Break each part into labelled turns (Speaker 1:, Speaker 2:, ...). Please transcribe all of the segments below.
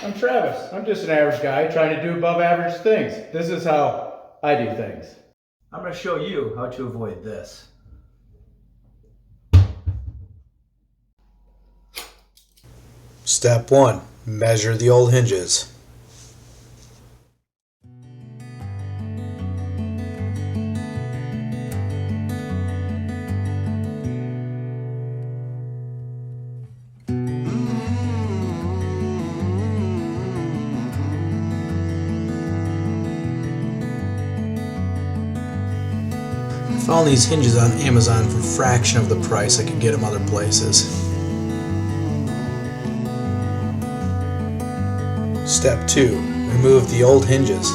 Speaker 1: I'm Travis. I'm just an average guy trying to do above average things. This is how I do things. I'm going to show you how to avoid this.
Speaker 2: Step 1. Measure the old hinges. I found these hinges on Amazon for a fraction of the price I could get them other places. Step 2. Remove the old hinges.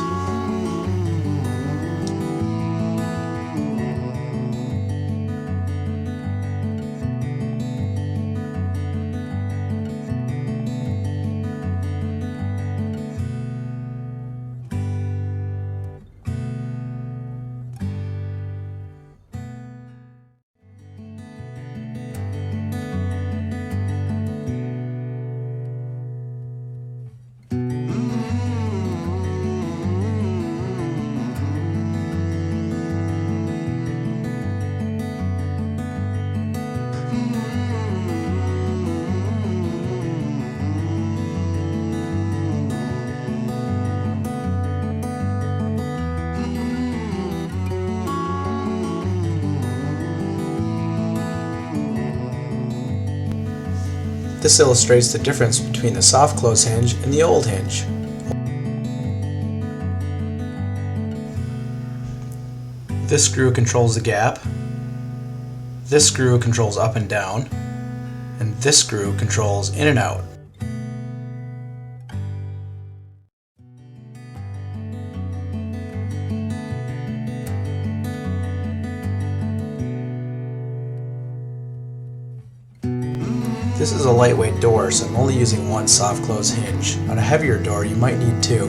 Speaker 2: This illustrates the difference between the soft close hinge and the old hinge. This screw controls the gap, this screw controls up and down, and this screw controls in and out. This is a lightweight door, so I'm only using one soft close hinge. On a heavier door, you might need two.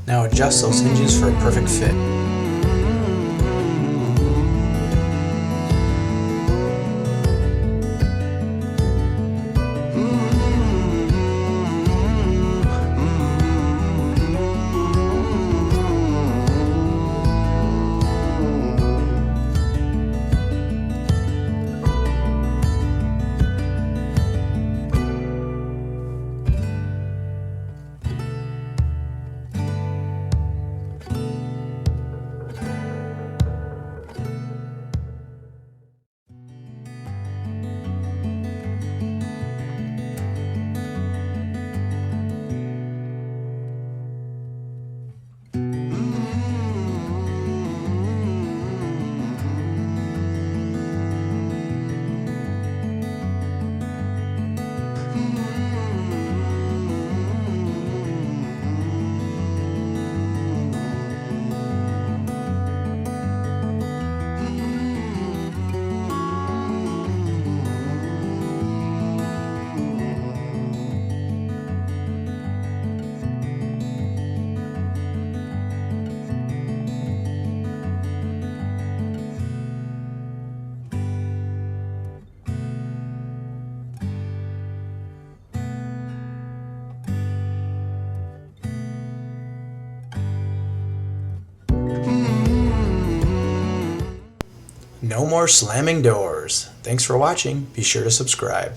Speaker 2: Now adjust those hinges for a perfect fit. No more slamming doors. Thanks for watching. Be sure to subscribe.